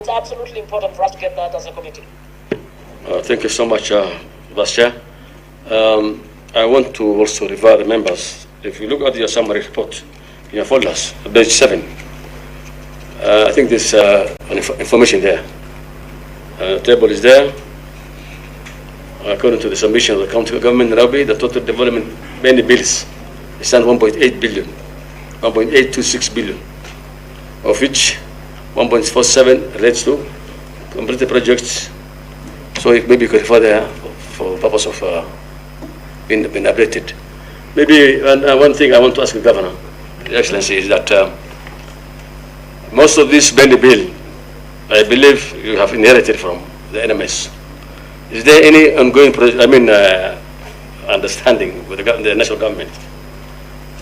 it's absolutely important for us to get that as a committee. Thank you so much, Vice Chair. I want to also refer the members. If you look at your summary report in your folders, page 7, I think there's information there. Table is there. According to the submission of the county government in Nairobi, the total development many bills stand 1.8 billion, 1.826 billion, of which 1.47 relates to completed projects. So maybe you could refer there for purpose of being updated. Maybe one thing I want to ask the Governor, Your Excellency, is that most of this Bendy bill, I believe you have inherited from the NMS. Is there any ongoing, understanding with the national government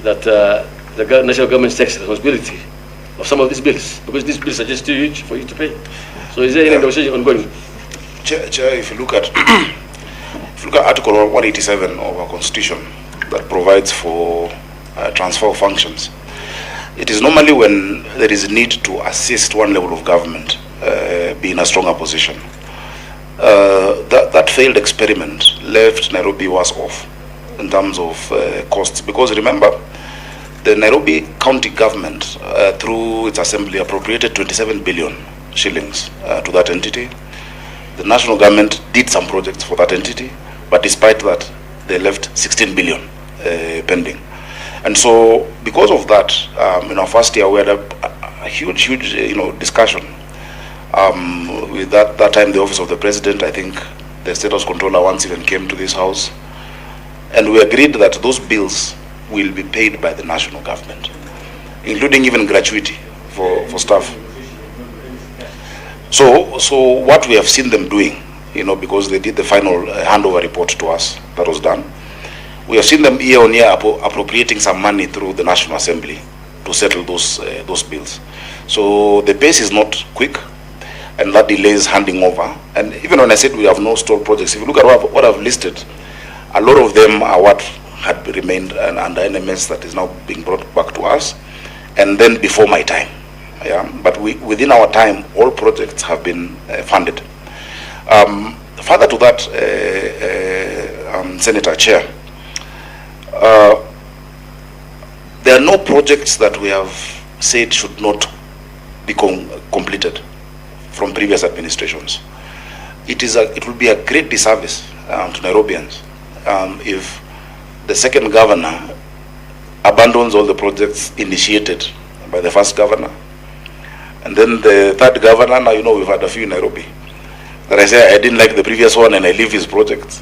that the national government takes responsibility of some of these bills? Because these bills are just too huge for you to pay. So is there any negotiation ongoing? Chair, if you look at Article 187 of our Constitution that provides for transfer of functions, it is normally when there is a need to assist one level of government be in a stronger position. That failed experiment left Nairobi worse off in terms of costs, because remember, the Nairobi county government through its assembly appropriated 27 billion shillings to that entity. The national government did some projects for that entity, but despite that, they left 16 billion pending. And so, because of that, in our first year, we had a huge, discussion. With that time, the office of the president, I think the status controller once even came to this house, and we agreed that those bills will be paid by the national government, including even gratuity for staff. So what we have seen them doing, because they did the final handover report to us, that was done. We have seen them year on year appropriating some money through the National Assembly to settle those bills. So the pace is not quick, and that delays handing over. And even when I said we have no stalled projects, if you look at what I've listed, a lot of them are what had remained under NMS that is now being brought back to us, and then before my time. Yeah, but within our time, all projects have been funded. Further to that, Senator Chair, there are no projects that we have said should not be completed from previous administrations. It will be a great disservice to Nairobians if the second governor abandons all the projects initiated by the first governor, and then the third governor. Now we've had a few in Nairobi that I say I didn't like the previous one and I leave his projects.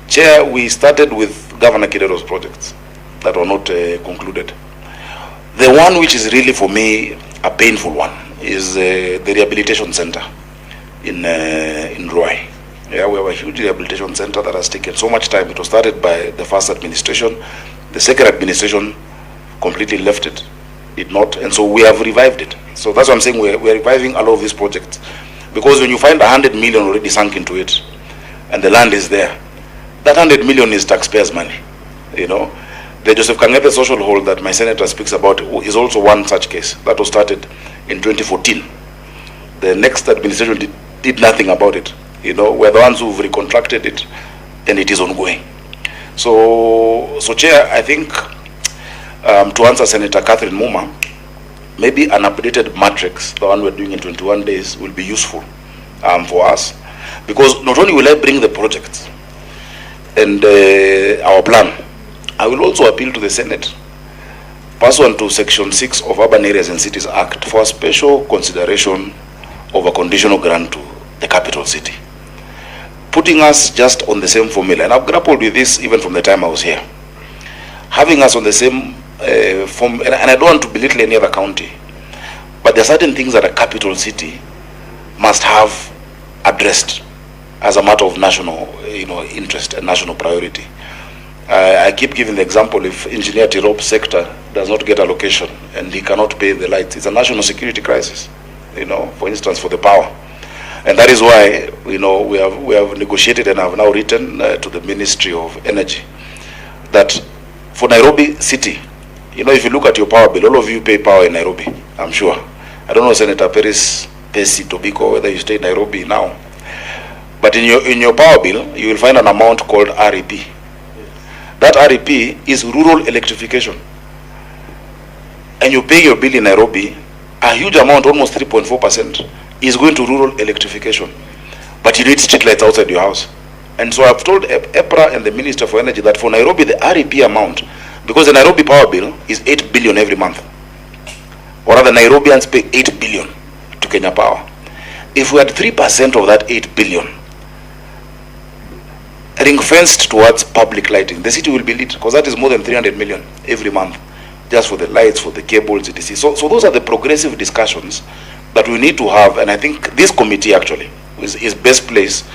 Chair, we started with Governor Kidero's projects that were not concluded. The one which is really for me a painful one is the rehabilitation center in Ruai. Yeah, we have a huge rehabilitation center that has taken so much time. It was started by the first administration. The second administration completely left it, did not, and so we have revived it. So that's what I'm saying, we're reviving a lot of these projects. Because when you find 100 million already sunk into it, and the land is there, that 100 million is taxpayers' money. The Joseph Kang'ethe social hall that my senator speaks about is also one such case that was started in 2014. The next administration did nothing about it. We're the ones who've recontracted it, and it is ongoing. So Chair, I think to answer Senator Catherine Muma, maybe an updated matrix, the one we're doing in 21 days, will be useful for us, because not only will I bring the projects and our plan, I will also appeal to the Senate, pursuant to Section 6 of Urban Areas and Cities Act, for a special consideration of a conditional grant to the capital city, putting us just on the same formula. And I've grappled with this even from the time I was here, having us on the same form. And I don't want to belittle any other county, but there are certain things that a capital city must have addressed as a matter of national interest and national priority. I keep giving the example, if Engineer Tirop's sector does not get allocation and he cannot pay the lights, it's a national security crisis, for instance, for the power. And that is why, we have negotiated and have now written to the Ministry of Energy that for Nairobi City, if you look at your power bill, all of you pay power in Nairobi, I'm sure. I don't know, Senator Perez Pesi, Tobiko, whether you stay in Nairobi now. But in your power bill, you will find an amount called REP. That REP is rural electrification. And you pay your bill in Nairobi, a huge amount, almost 3.4%, is going to rural electrification. But you need street lights outside your house. And so I've told EPRA and the Minister for Energy that for Nairobi, the REP amount, because the Nairobi power bill is 8 billion every month, or rather Nairobians pay 8 billion to Kenya Power. If we had 3% of that 8 billion ring-fenced towards public lighting, the city will be lit, because that is more than 300 million every month, just for the lights, for the cables, etc. So those are the progressive discussions that we need to have, and I think this committee actually is best placed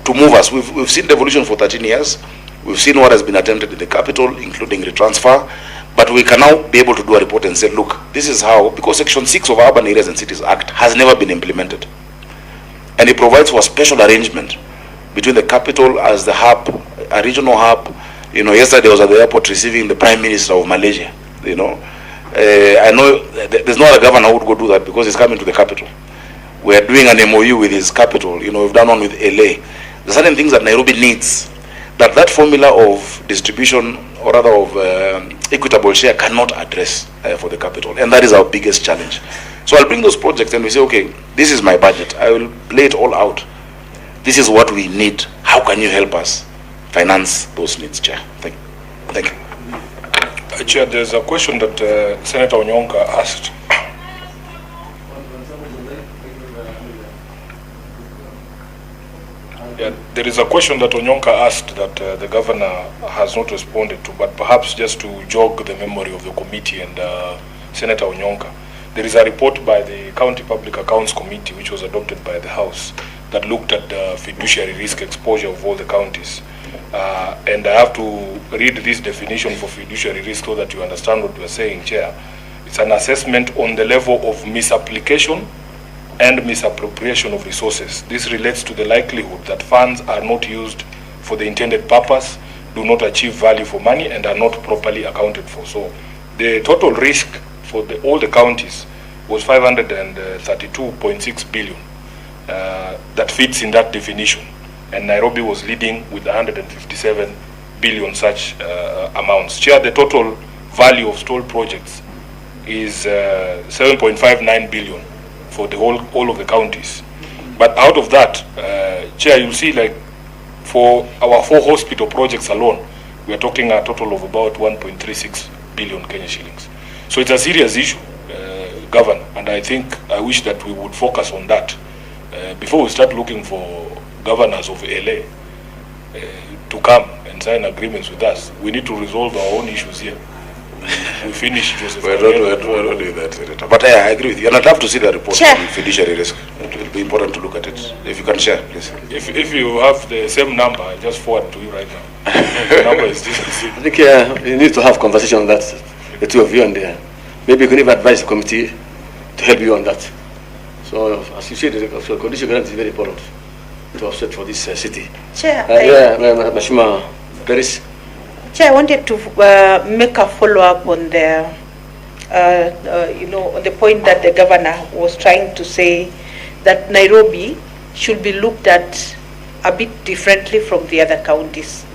to move us. We've seen devolution for 13 years. We've seen what has been attempted in the capital, including retransfer, but we can now be able to do a report and say, look, this is how, because Section 6 of Urban Areas and Cities Act has never been implemented. And it provides for a special arrangement between the capital as the hub, a regional hub. You know, yesterday I was at the airport receiving the Prime Minister of Malaysia, you know. I know there's not a governor who would go do that because he's coming to the capital. We're doing an MOU with his capital, you know, we've done one with LA. There's certain things that Nairobi needs, that formula of distribution, or rather of equitable share, cannot address for the capital. And that is our biggest challenge. So I'll bring those projects and we say, okay, this is my budget. I will lay it all out. This is what we need. How can you help us finance those needs, Chair? Thank you. Chair, there's a question that Senator Onyonka asked. Yeah, there is a question that Onyonka asked that the governor has not responded to, but perhaps just to jog the memory of the committee and Senator Onyonka. There is a report by the County Public Accounts Committee, which was adopted by the House, that looked at the fiduciary risk exposure of all the counties. And I have to read this definition for fiduciary risk so that you understand what we are saying, Chair. It's an assessment on the level of misapplication and misappropriation of resources. This relates to the likelihood that funds are not used for the intended purpose, do not achieve value for money, and are not properly accounted for. So the total risk for all the counties was 532.6 billion. That fits in that definition. And Nairobi was leading with 157 billion such amounts. Chair, the total value of stalled projects is 7.59 billion for the all of the counties. But out of that, Chair, you'll see, like for our 4 hospital projects alone, we are talking a total of about 1.36 billion Kenya shillings. So it's a serious issue, Governor, and I wish that we would focus on that before we start looking for governors of LA to come and sign agreements with us. We need to resolve our own issues here. We finish Joseph. We don't do that, Senator. But I agree with you. And I'd love to see the report Chair. on fiduciary risk. It will be important to look at it. If you can share, please. If you have the same number, I just forward to you right now. The number is this. I think you need to have conversation on that, the two of you, and maybe you can even advise the committee to help you on that. So, as you said, the condition grant is very important to offset for this city. Chair, Mashima Paris. Chair, I wanted to make a follow-up on the, on the point that the governor was trying to say that Nairobi should be looked at a bit differently from the other counties.